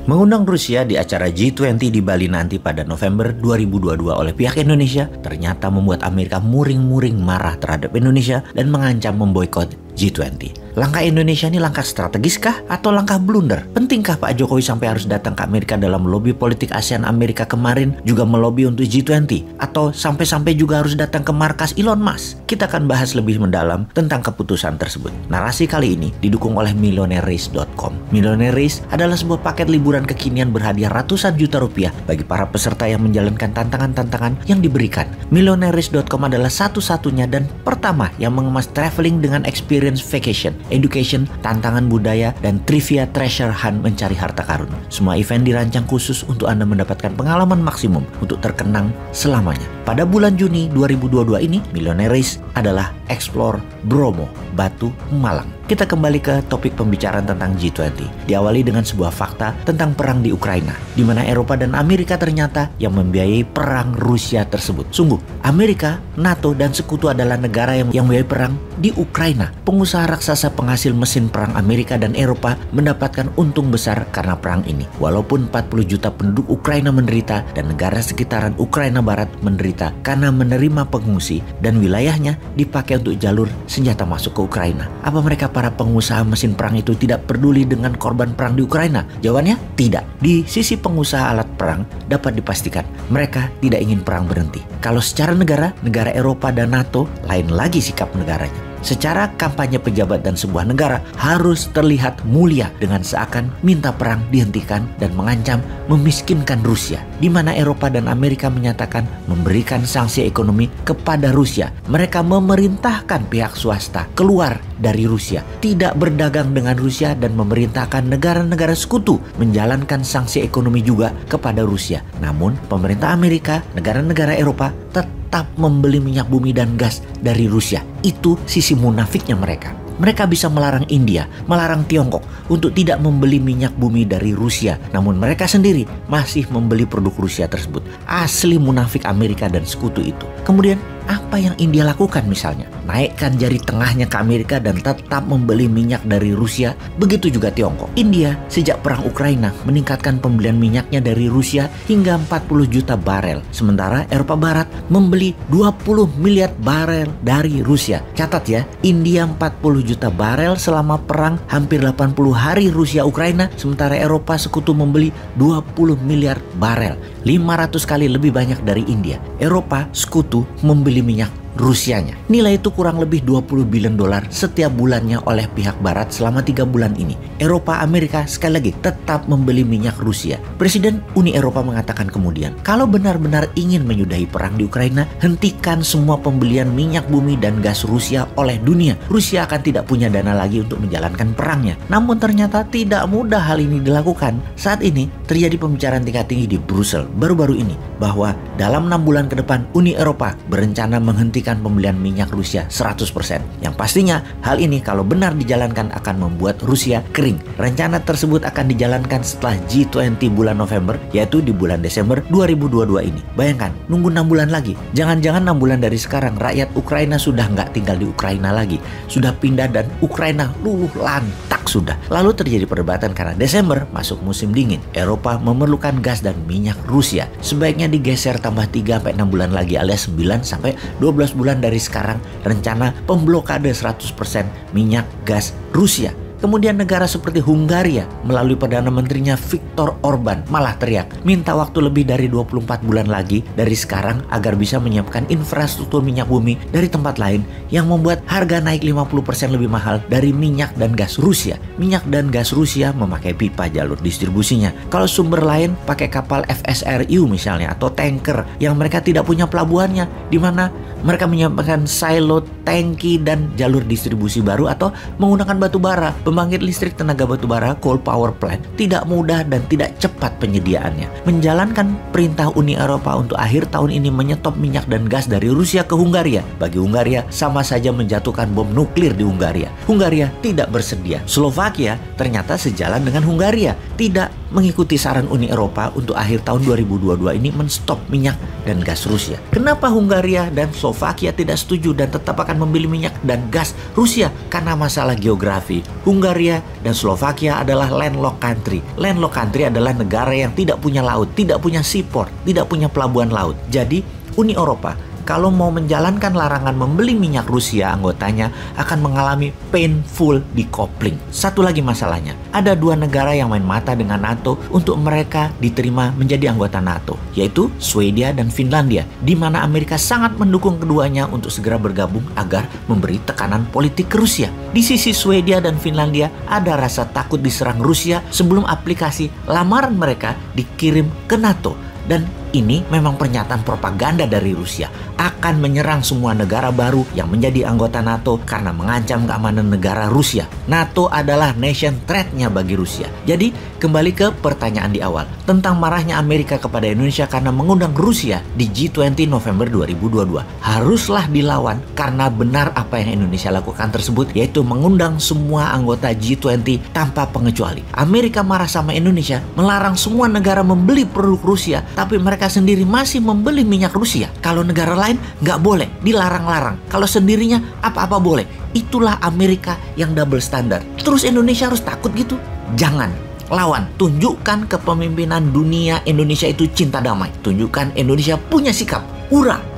Mengundang Rusia di acara G20 di Bali nanti pada November 2022 oleh pihak Indonesia ternyata membuat Amerika muring-muring marah terhadap Indonesia dan mengancam memboikot G20. Langkah Indonesia ini langkah strategis kah atau langkah blunder? Pentingkah Pak Jokowi sampai harus datang ke Amerika dalam lobby politik ASEAN Amerika kemarin juga melobi untuk G20? Atau sampai-sampai juga harus datang ke markas Elon Musk? Kita akan bahas lebih mendalam tentang keputusan tersebut. Narasi kali ini didukung oleh MillionaireRace.com. Millionaire Race adalah sebuah paket liburan kekinian berhadiah ratusan juta rupiah bagi para peserta yang menjalankan tantangan-tantangan yang diberikan. MillionaireRace.com adalah satu-satunya dan pertama yang mengemas traveling dengan experience vacation, education, tantangan budaya, dan trivia treasure hunt mencari harta karun. Semua event dirancang khusus untuk Anda mendapatkan pengalaman maksimum untuk terkenang selamanya. Pada bulan Juni 2022 ini, Millionaire Race adalah Explore Bromo, Batu, Malang. Kita kembali ke topik pembicaraan tentang G20. Diawali dengan sebuah fakta tentang perang di Ukraina, di mana Eropa dan Amerika ternyata yang membiayai perang Rusia tersebut. Sungguh, Amerika, NATO, dan sekutu adalah negara yang membiayai perang di Ukraina. Pengusaha raksasa penghasil mesin perang Amerika dan Eropa mendapatkan untung besar karena perang ini. Walaupun 40 juta penduduk Ukraina menderita dan negara sekitaran Ukraina Barat menderita karena menerima pengungsi dan wilayahnya dipakai untuk jalur senjata masuk ke Ukraina. Apa mereka para pengusaha mesin perang itu tidak peduli dengan korban perang di Ukraina? Jawabannya tidak. Di sisi pengusaha alat perang dapat dipastikan mereka tidak ingin perang berhenti. Kalau secara negara Eropa dan NATO lain lagi sikap negaranya. Secara kampanye pejabat dan sebuah negara harus terlihat mulia dengan seakan minta perang dihentikan dan mengancam memiskinkan Rusia. Di mana Eropa dan Amerika menyatakan memberikan sanksi ekonomi kepada Rusia. Mereka memerintahkan pihak swasta keluar dari Rusia, tidak berdagang dengan Rusia dan memerintahkan negara-negara sekutu menjalankan sanksi ekonomi juga kepada Rusia. Namun pemerintah Amerika, negara-negara Eropa tetap membeli minyak bumi dan gas dari Rusia. Itu sisi munafiknya mereka. Mereka bisa melarang India, melarang Tiongkok untuk tidak membeli minyak bumi dari Rusia. Namun mereka sendiri masih membeli produk Rusia tersebut. Asli munafik Amerika dan sekutu itu. Kemudian apa yang India lakukan misalnya? Naikkan jari tengahnya ke Amerika dan tetap membeli minyak dari Rusia. Begitu juga Tiongkok. India sejak perang Ukraina meningkatkan pembelian minyaknya dari Rusia hingga 40 juta barel. Sementara Eropa Barat membeli 20 miliar barel dari Rusia. Catat ya, India 40 juta barel selama perang hampir 80 hari Rusia-Ukraina. Sementara Eropa sekutu membeli 20 miliar barel. 500 kali lebih banyak dari India. Eropa sekutu membeli minyak Rusianya. Nilai itu kurang lebih 20 billion dolar setiap bulannya oleh pihak barat selama 3 bulan ini. Eropa, Amerika sekali lagi tetap membeli minyak Rusia. Presiden Uni Eropa mengatakan kemudian, kalau benar-benar ingin menyudahi perang di Ukraina, hentikan semua pembelian minyak bumi dan gas Rusia oleh dunia. Rusia akan tidak punya dana lagi untuk menjalankan perangnya. Namun ternyata tidak mudah hal ini dilakukan. Saat ini terjadi pembicaraan tingkat tinggi di Brussel baru-baru ini bahwa dalam 6 bulan ke depan Uni Eropa berencana menghentikan pembelian minyak Rusia 100%. Yang pastinya hal ini kalau benar dijalankan akan membuat Rusia kering. Rencana tersebut akan dijalankan setelah G20 bulan November, yaitu di bulan Desember 2022 ini. Bayangkan, nunggu 6 bulan lagi. Jangan-jangan 6 bulan dari sekarang rakyat Ukraina sudah nggak tinggal di Ukraina lagi. Sudah pindah dan Ukraina luluh lantak sudah. Lalu terjadi perdebatan karena Desember masuk musim dingin. Eropa memerlukan gas dan minyak Rusia. Sebaiknya digeser tambah 3-6 bulan lagi alias 9-12 bulan dari sekarang rencana pemblokade 100% minyak gas Rusia. Kemudian negara seperti Hungaria melalui Perdana Menterinya Viktor Orban malah teriak minta waktu lebih dari 24 bulan lagi dari sekarang agar bisa menyiapkan infrastruktur minyak bumi dari tempat lain yang membuat harga naik 50% lebih mahal dari minyak dan gas Rusia. Minyak dan gas Rusia memakai pipa jalur distribusinya. Kalau sumber lain pakai kapal FSRU misalnya atau tanker yang mereka tidak punya pelabuhannya, di mana mereka menyiapkan silo, tangki, dan jalur distribusi baru atau menggunakan batu bara. Pembangkit listrik tenaga batubara coal power plant tidak mudah dan tidak cepat penyediaannya. Menjalankan perintah Uni Eropa untuk akhir tahun ini menyetop minyak dan gas dari Rusia ke Hungaria. Bagi Hungaria sama saja menjatuhkan bom nuklir di Hungaria. Hungaria tidak bersedia. Slovakia ternyata sejalan dengan Hungaria, tidak mengikuti saran Uni Eropa untuk akhir tahun 2022 ini menstop minyak dan gas Rusia. Kenapa Hungaria dan Slovakia tidak setuju dan tetap akan membeli minyak dan gas Rusia? Karena masalah geografi. Hungaria dan Slovakia adalah landlocked country. Landlocked country adalah negara yang tidak punya laut, tidak punya seaport, tidak punya pelabuhan laut. Jadi Uni Eropa kalau mau menjalankan larangan membeli minyak Rusia, anggotanya akan mengalami painful decoupling. Satu lagi masalahnya, ada dua negara yang main mata dengan NATO untuk mereka diterima menjadi anggota NATO, yaitu Swedia dan Finlandia, di mana Amerika sangat mendukung keduanya untuk segera bergabung agar memberi tekanan politik ke Rusia. Di sisi Swedia dan Finlandia ada rasa takut diserang Rusia sebelum aplikasi lamaran mereka dikirim ke NATO. Dan ini memang pernyataan propaganda dari Rusia akan menyerang semua negara baru yang menjadi anggota NATO karena mengancam keamanan negara Rusia. NATO adalah nation threat-nya bagi Rusia. Jadi kembali ke pertanyaan di awal tentang marahnya Amerika kepada Indonesia karena mengundang Rusia di G20 November 2022. Haruslah dilawan karena benar apa yang Indonesia lakukan tersebut, yaitu mengundang semua anggota G20 tanpa pengecuali. Amerika marah sama Indonesia, melarang semua negara membeli produk Rusia, tapi mereka sendiri masih membeli minyak Rusia. Kalau negara lain nggak boleh, dilarang-larang. Kalau sendirinya apa-apa boleh. Itulah Amerika yang double standard. Terus Indonesia harus takut gitu? Jangan. Lawan. Tunjukkan kepemimpinan dunia Indonesia itu cinta damai. Tunjukkan Indonesia punya sikap. Hurra!